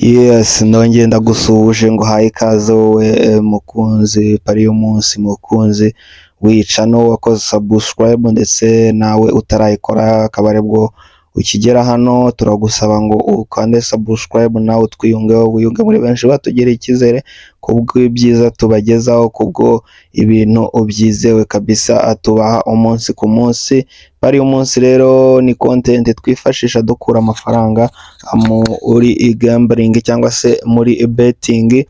Yes, ndongeye ndagusuhuje ngo haye ikaze wowe mukunzi pari y'umunsi mukunzi wica no wakoze subscribe ndetse nawe utarayikora akaba aribwo ukigera hano turagusaba ngo ukande subscribe nawe twiyungeho wiyunge muri benshi batugira icyizere kubwo ibyiza tubagezaho kubwo ibintu ubyizewe kabisa atubaha umunsi ku munsi. Pari y'umunsi rero ni content twifashisha dukura amafaranga muri gambling cyangwa se muri betting.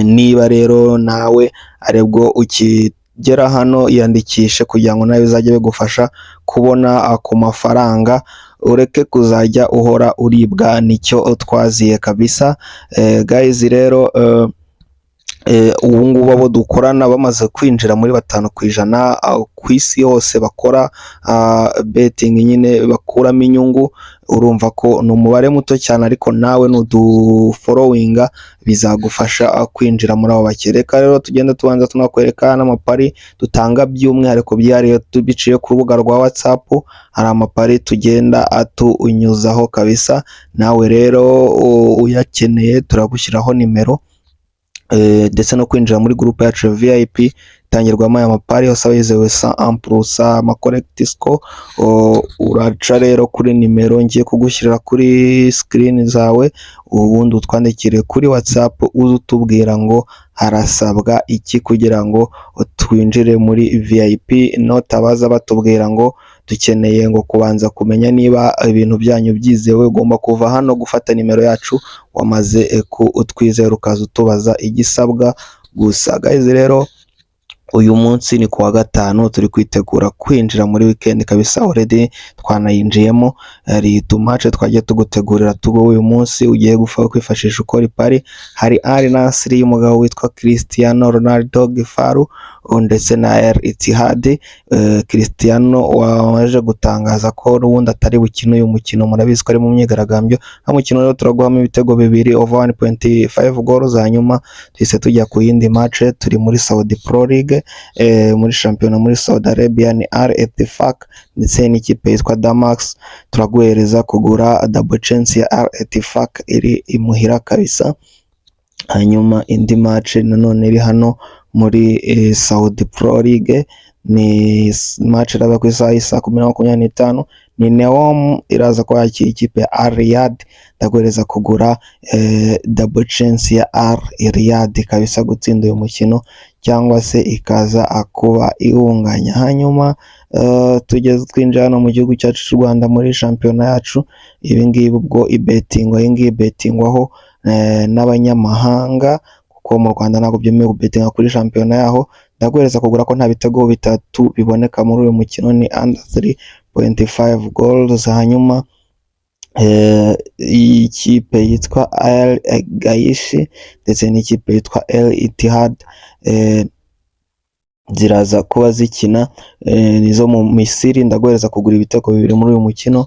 Niba rero nawe aribwo ukigera hano yandikishe kugira ngo nawe bizajye bigufasha kubona ku mafaranga, ureke kuzajya uhora uribwa nicyo twaziye kabisa. Guys rero ubu ngubu abo dukorana bamaze kwinjira muri 5% ku isi hose bakora betting nyine bakuramo inyungu. Urumva ko ni umubare muto cyane ariko nawe nudufollowinga bizagufasha kwinjira muri abo bakereka. Rero tugenda tubanza tunakwereka n'amapari dutanga by'umwihariko byariyo tubiciye ku rubuga rwa WhatsApp. Hari amapari tugenda atunyuzaho kabisa, nawe rero uyakeneye turagushyiraho nimero ndetse no kwinjira muri groupe yacu ya VIP itangirwamo aya mapari yose abizewe 100% ama correct score. Uraca rero kuri nimero ngiye kugushyirira kuri screen zawe, ubundi utwandikire kuri WhatsApp uzutubwira ngo harasabwa iki kugira ngo twinjire muri VIP. Notabaza batubwira ngo dukeneye ngo kubanza kumenya niba ibintu byanyu byizewe, ugomba kuva hano gufata nimero yacu wamaze kutwizera ukaza utubaza igisabwa gusa. Guys rero uyu munsi ni kuwa gatanu turi kwitegura kwinjira muri weekend kabisa, already twanayinjiyemo. Hari tumace twagiye tugutegurira tugo uyu munsi ugiye kwifashisha ukora ipari. Hari Al Nassr y'umugabo witwa Cristiano Ronaldo Gifaru ndetse na Al Ittihad. Cristiano waje gutangaza ko ubundi atari bukina uyu mukino, murabizi ko ari mu myigaragambyo. Mukino rero turaguhamo ibitego bibiri over 1.5 goals. Hanyuma twise tujya ku yindi match, turi muri Saudi Pro League muri shampiyona muri Saudi Arabia ni Al Ettifaq ndetse n'ikipe yitwa Damax. Turaguhereza kugura double chance ya Al Ettifaq iri imuhira kabisa. Hanyuma indi match nanone iri hano muri Saudi Pro League ni match iraba ku isaha 10:25 ni Neom iraza ko yakira ikipe ya Al Riyadh. Ndaguhereza kugura double chance ya Al Riyadh kabisa gutsinda uyu mukino cyangwa se ikaza akuba ihunganya. Hanyuma tugeze twinjira hano mu gihugu cyacu cy'u Rwanda muri shampiyona yacu. Ibi ngibi ubwo ibetingwaho n'abanyamahanga kuko mu Rwanda ntabwo byemewe gubetinga kuri shampiyona yaho. Ndaguhereza kugura ko nta bitego bitatu biboneka muri uyu mukino, ni under 3.5 goals. Hanyuma ikipe yitwa Al Gaishi ndetse n'ikipe yitwa Al Ittihad ziraza kuba zikina nizo mu Misiri. Ndaguhereza kugura ibitego bibiri muri uyu mukino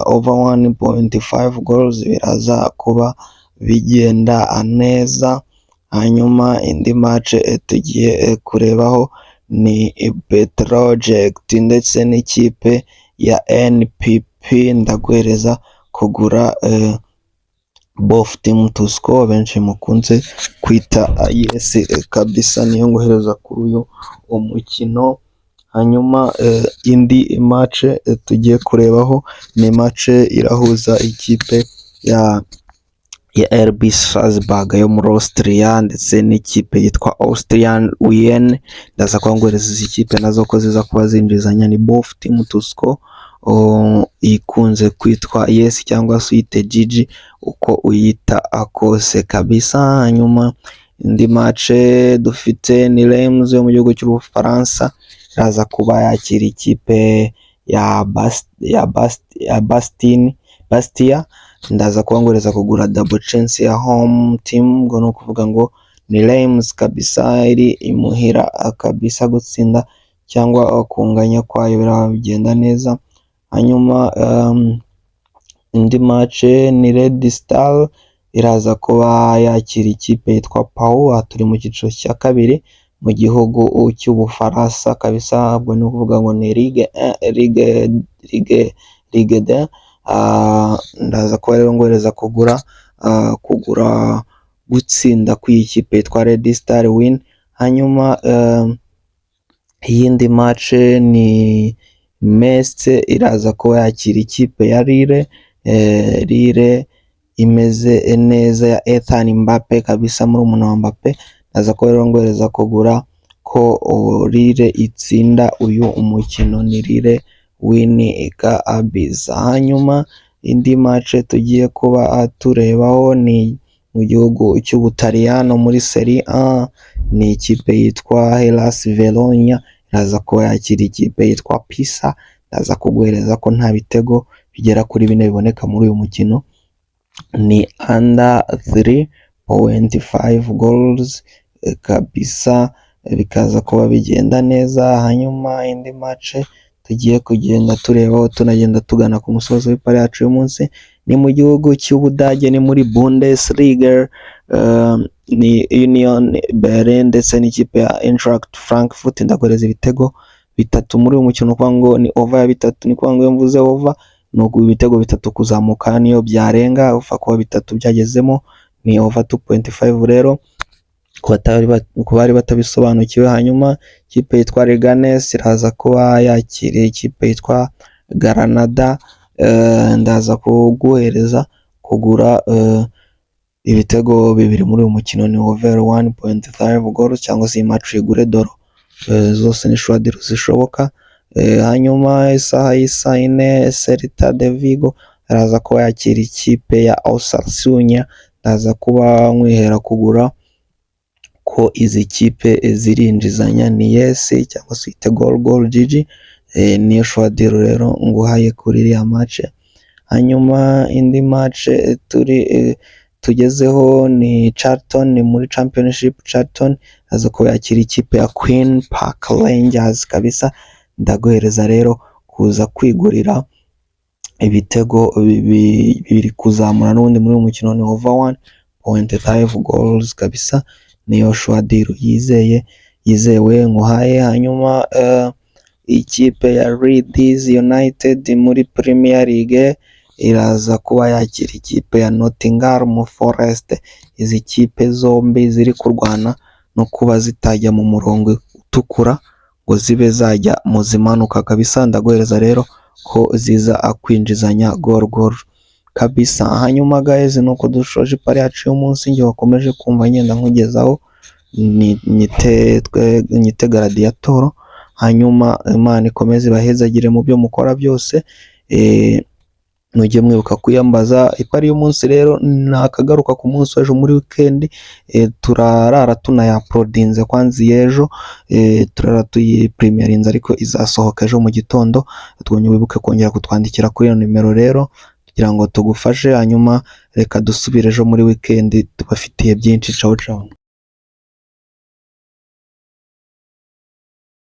over 1.5 goals, biraza kuba bigenda neza. Hanyuma indi match tugiye kurebaho ni Petroject ndetse n'ikipe ya NPP. Ndaguhereza kugura both team to score, benshi mukunze kwita yes kabisa, niyo ngohereza kuri uyu umukino. Hanyuma indi match tugiye kurebaho ni match irahuza ikipe ya RB Salzburg yo muri Austria ndetse n'ikipe yitwa Austrian Wien. Ndaza kwangwereza izi kipe nazo ko ziza kuba zinjizanya, ni both team to score ikunze kwitwa yes cyangwa se uyite GG uko uyita akose kabisa. Hanyuma indi match dufite ni Reims yo mu gihugu cy'Ubufaransa, iraza kuba yakira ikipe ya Bastia. Ndaza kwangureza kugura double chance ya home team, ngo no kuvuga ngo ni Reims kabisa iri imuhira kabisa gutsinda cyangwa kunganya kwayo biragenda neza. Hanyuma indi match ni Red Star iraza kuba yakira ikipe yitwa Pau. Turi mu cyiciro cya kabiri mu gihugu cy'Ubufaransa kabisa, ubwo ni ukuvuga ngo ni Ligue 1 ndaza kuba rero ngohereza kugura gutsinda kw'iyi kipe yitwa Red Star Win. Hanyuma iyindi match ni Metz iraza kuba yakira ikipe ya Lille. Lille imeze neza ya Ethan Mbappe kabisa, muri umuntu wa Mbappe. Ndaza kuba rero ngohereza kugura ko Lille itsinda uyu umukino, ni Lille win kabisa. Hanyuma indi match tugiye kuba turebaho ni mu gihugu cy'Ubutaliyano muri Serie A, ni ikipe yitwa Hellas Verona iraza kuba yakira ikipe yitwa Pisa. Ndaza kuguhereza ko nta bitego bigera kuri 4 biboneka muri uyu mukino, ni under 3.5 goals kabisa, bikaza kuba bigenda neza. Hanyuma indi match tugiye kugenda turebaho tunagenda tugana ku musozo w'ipari yacu y'umunsi ni mu gihugu cy'Ubudage, ni muri Bundesliga, ni Union Berlin ndetse n'ikipe ya Eintracht Frankfurt. Ndaguhereza ibitego 3 muri uyu mukino, kuvuga ngo ni over ya 3. Ni kuvuga ngo iyo mvuze over no ibitego 3 kuzamuka, niyo byarenga ufa kuba 3 byagezemo ni over 2.5 rero ku bari batabisobanukiwe. Hanyuma ikipe yitwa Leganes iraza kuba yakiriye ikipe yitwa Granada. Ndaza kuguhereza kugura ibitego 2 muri uyu mukino, ni over 1.5 goals cyangwa se match igure doro, zose ni shwadiro zishoboka. Hanyuma isaha y'isa 4 Celta de Vigo iraza kuba yakira ikipe ya Osasuna. Ndaza kuba nkwihera kugura ko izi kipe zirinjizanya, ni yes cyangwa se ite goal GG, niyo shwadiro rero nguhaye kuri iriya match. Hanyuma indi match tugezeho ni Charlton, ni muri Championship. Charlton aza kuba yakira ikipe ya Queen Park Rangers kabisa. Ndaguhereza rero kuza kwigurira ibitego 2 kuzamura n'ubundi muri uyu mukino, ni over 1.5 goals kabisa, niyo shwadiro yizewe nguhaye. Hanyuma ikipe ya Leeds United muri Premier League iraza kuba yakira ikipe ya Nottingham Forest. Izi kipe zombi ziri kurwana no kuba zitajya mu murongo utukura ngo zibe zajya mu zimanuka kabisa. Ndaguhereza rero ko ziza akwinjizanya goal kabisa. Hanyuma guys, nuko dushoje ipari yacu y'umunsi, ngiye wakomeje kumva ngenda nkugezaho nyite Gladiator. Hanyuma Imana ikomeze ibahezagire mu byo mukora byose, mujye mwibuka kuyambaza. Ipari y'umunsi rero nakagaruka ku munsi w'ejo muri weekend, turarara tunayaprodinze kwanza ejo, turara tuyipremierinze ariko izasohoka ejo mu gitondo. Twonye wibuke kongera kutwandikira kuri iyo nimero rero kugira ngo tugufashe. Hanyuma reka dusubire ejo muri weekend tubafitiye byinshi. Ciao ciao.